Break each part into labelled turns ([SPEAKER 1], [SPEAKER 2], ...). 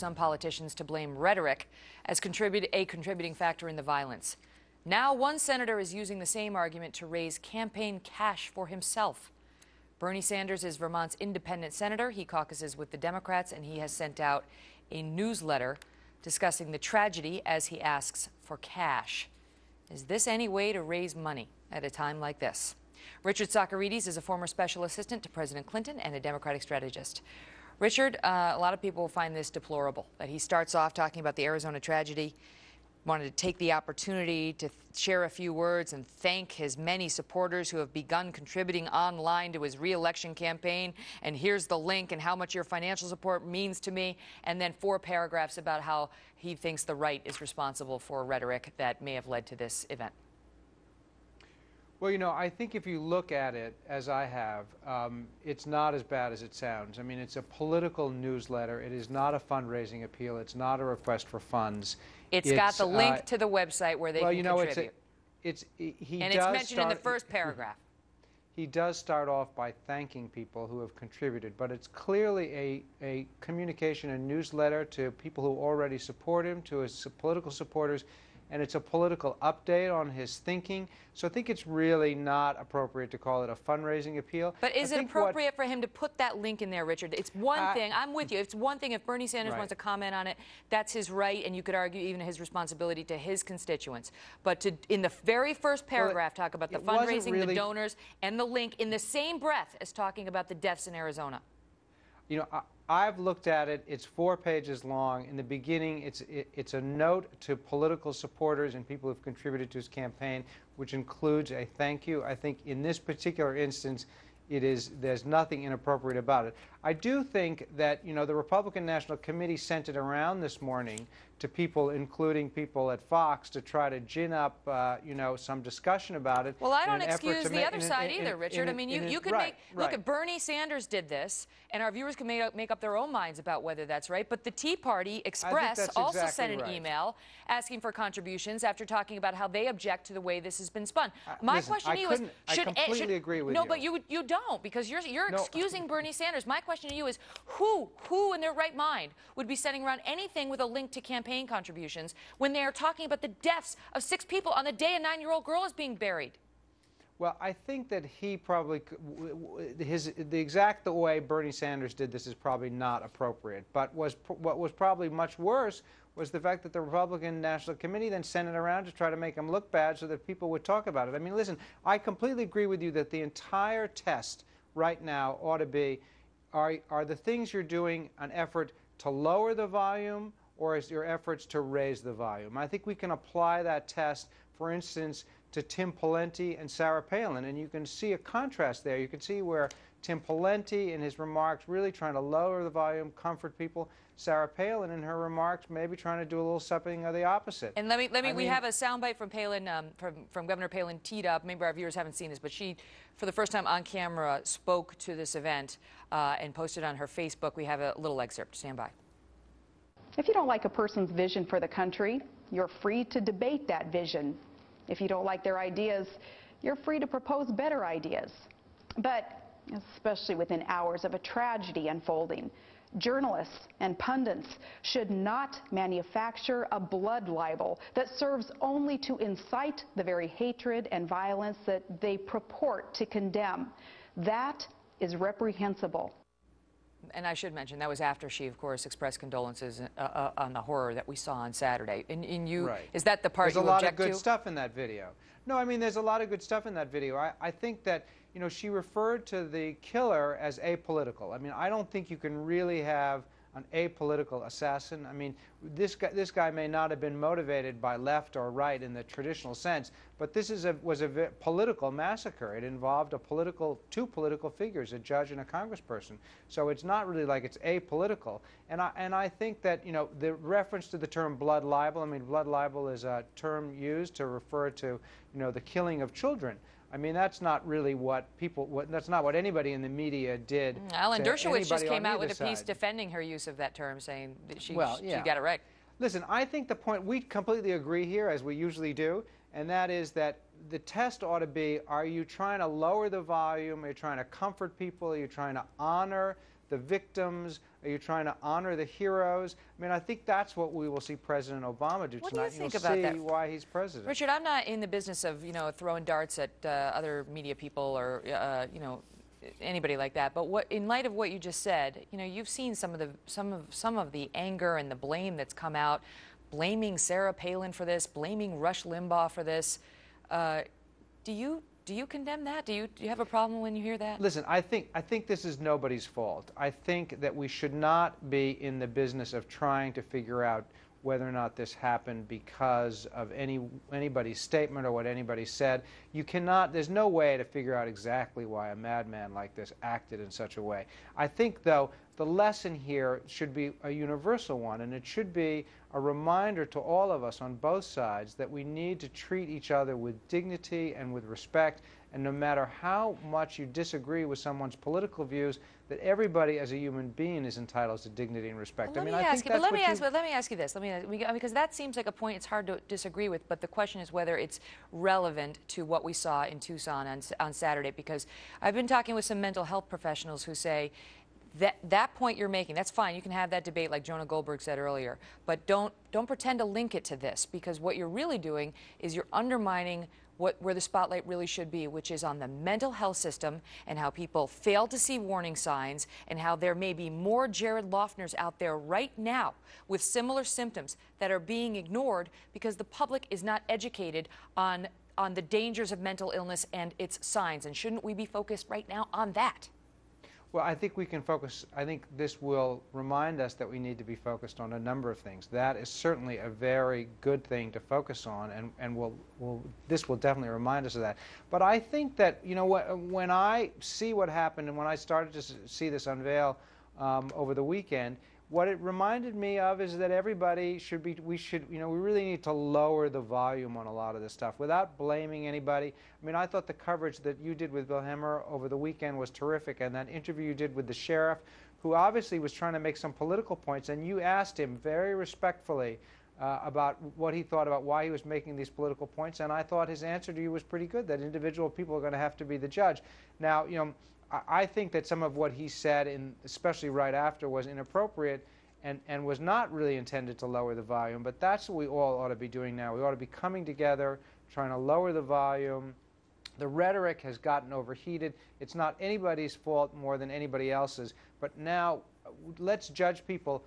[SPEAKER 1] some politicians to blame rhetoric as a contributing factor in the violence. Now one senator is using the same argument to raise campaign cash for himself. Bernie Sanders is Vermont's independent senator. He caucuses with the Democrats, and he has sent out a newsletter discussing the tragedy as he asks for cash. Is this any way to raise money at a time like this? Richard Socarides is a former special assistant to President Clinton and a Democratic strategist. Richard, a lot of people find this deplorable, that he starts off talking about the Arizona tragedy, wanted to take the opportunity to share a few words and thank his many supporters who have begun contributing online to his re-election campaign. And here's the link and how much your financial support means to me. And then 4 paragraphs about how he thinks the right is responsible for rhetoric that may have led to this event.
[SPEAKER 2] Well, you know, I think if you look at it, as I have, it's not as bad as it sounds. I mean, it's a political newsletter. It is not a fundraising appeal. It's not a request for funds.
[SPEAKER 1] It's got the link to the website where they can contribute.
[SPEAKER 2] It's
[SPEAKER 1] mentioned in the first paragraph.
[SPEAKER 2] He does start off by thanking people who have contributed, but it's clearly a communication, a newsletter to people who already support him, to his political supporters, and it's a political update on his thinking. So I think it's really not appropriate to call it a fundraising appeal.
[SPEAKER 1] But is it appropriate for him to put that link in there, Richard? It's one thing, I'm with you, it's one thing if Bernie Sanders wants to comment on it, that's his right, and you could argue even his responsibility to his constituents. But to, in the very first paragraph, talk about the fundraising, the donors, and the link in the same breath as talking about the deaths in Arizona.
[SPEAKER 2] You know, I've looked at it. It's 4 pages long. In the beginning, it's a note to political supporters and people who've contributed to his campaign, which includes a thank you. I think in this particular instance, there's nothing inappropriate about it. I do think that, you know, the Republican National Committee sent it around this morning to people, including people at Fox, to try to gin up, you know, some discussion about it.
[SPEAKER 1] Well, I don't excuse the other side either, Richard. I mean, you could look at Bernie Sanders did this, and our viewers can make up their own minds about whether that's right. But the Tea Party Express also sent an email asking for contributions after talking about how they object to the way this has been spun. My question to you is,
[SPEAKER 2] I completely agree with you.
[SPEAKER 1] No, but you don't, because you're excusing Bernie Sanders. My question to you is, who in their right mind would be sending around anything with a link to campaign contributions when they are talking about the deaths of 6 people on the day a 9-year-old girl is being buried?
[SPEAKER 2] Well, I think that he probably, the exact way Bernie Sanders did this is probably not appropriate. But what was probably much worse was the fact that the Republican National Committee then sent it around to try to make him look bad so that people would talk about it. I mean, listen, I completely agree with you that the entire test right now ought to be, are the things you're doing an effort to lower the volume, or is your efforts to raise the volume? I think we can apply that test, for instance, to Tim Pawlenty and Sarah Palin, and you can see a contrast there. You can see where Tim Pawlenty, in his remarks, really trying to lower the volume, comfort people. Sarah Palin, in her remarks, maybe trying to do a little something of the opposite.
[SPEAKER 1] And we have a soundbite from Palin, from Governor Palin teed up. Maybe our viewers haven't seen this, but she, for the first time on camera, spoke to this event and posted on her Facebook. We have a little excerpt. Stand by.
[SPEAKER 3] If you don't like a person's vision for the country, you're free to debate that vision. If you don't like their ideas, you're free to propose better ideas. But especially within hours of a tragedy unfolding, journalists and pundits should not manufacture a blood libel that serves only to incite the very hatred and violence that they purport to condemn. That is reprehensible.
[SPEAKER 1] And I should mention, that was after she, of course, expressed condolences on the horror that we saw on Saturday. Is that the part you object to?
[SPEAKER 2] There's a lot of good stuff in that video. No, I mean, there's a lot of good stuff in that video. I think that, you know, she referred to the killer as apolitical. I mean, I don't think you can really have an apolitical assassin. I mean, this guy may not have been motivated by left or right in the traditional sense, but this was a political massacre. It involved two political figures, a judge and a congressperson. So it's not really like it's apolitical. And I think that, you know, the reference to the term blood libel, I mean, blood libel is a term used to refer to, you know, the killing of children. I mean, that's not really that's not what anybody in the media did.
[SPEAKER 1] Alan Dershowitz just came out with a piece defending her use of that term, saying that she got it right.
[SPEAKER 2] Listen, I think the point, we completely agree here, as we usually do, and that is that the test ought to be, are you trying to lower the volume? Are you trying to comfort people? Are you trying to honor the victims? Are you trying to honor the heroes? I mean, I think that's what we will see President Obama do tonight.
[SPEAKER 1] What do you think
[SPEAKER 2] You'll
[SPEAKER 1] about
[SPEAKER 2] see
[SPEAKER 1] that?
[SPEAKER 2] why he's president.
[SPEAKER 1] Richard, I'm not in the business of, throwing darts at other media people or, anybody like that. But in light of what you just said, you've seen some of the anger and the blame that's come out, blaming Sarah Palin for this, blaming Rush Limbaugh for this. Do you condemn that? Do you have a problem when you hear that?
[SPEAKER 2] Listen, I think this is nobody's fault. I think that we should not be in the business of trying to figure out whether or not this happened because of anybody's statement or what anybody said. You cannot, there's no way to figure out exactly why a madman like this acted in such a way. I think, though, the lesson here should be a universal one, and it should be a reminder to all of us on both sides that we need to treat each other with dignity and with respect, and no matter how much you disagree with someone's political views, that everybody as a human being is entitled to dignity and respect.
[SPEAKER 1] Well, let me ask you this, because that seems like a point it's hard to disagree with, but the question is whether it's relevant to what we saw in Tucson on Saturday, because I've been talking with some mental health professionals who say that point you're making, that's fine. You can have that debate like Jonah Goldberg said earlier, but don't pretend to link it to this, because what you're really doing is you're undermining where the spotlight really should be, which is on the mental health system and how people fail to see warning signs and how there may be more Jared Loughner's out there right now with similar symptoms that are being ignored because the public is not educated on the dangers of mental illness and its signs. And shouldn't we be focused right now on that?
[SPEAKER 2] Well, I think we can focus. I think this will remind us that we need to be focused on a number of things. That is certainly a very good thing to focus on, and this will definitely remind us of that. But I think that, when I see what happened and when I started to see this unveil over the weekend, what it reminded me of is that everybody should be, we really need to lower the volume on a lot of this stuff without blaming anybody. I mean, I thought the coverage that you did with Bill Hemmer over the weekend was terrific, and that interview you did with the sheriff, who obviously was trying to make some political points, and you asked him very respectfully about what he thought about why he was making these political points, and I thought his answer to you was pretty good, that individual people are going to have to be the judge. Now, I think that some of what he said, especially right after, was inappropriate and was not really intended to lower the volume, but that's what we all ought to be doing now. We ought to be coming together, trying to lower the volume. The rhetoric has gotten overheated. It's not anybody's fault more than anybody else's, but now let's judge people.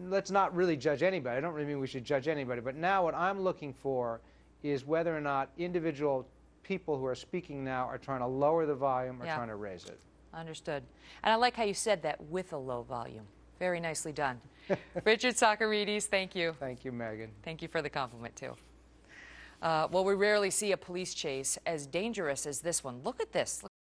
[SPEAKER 2] Let's not really judge anybody. I don't really mean we should judge anybody, but now what I'm looking for is whether or not individual people who are speaking now are trying to lower the volume or trying to raise it.
[SPEAKER 1] Understood. And I like how you said that, with a low volume. Very nicely done. Richard Socarides, thank you.
[SPEAKER 2] Thank you, Megan.
[SPEAKER 1] Thank you for the compliment, too. Well, we rarely see a police chase as dangerous as this one. Look at this.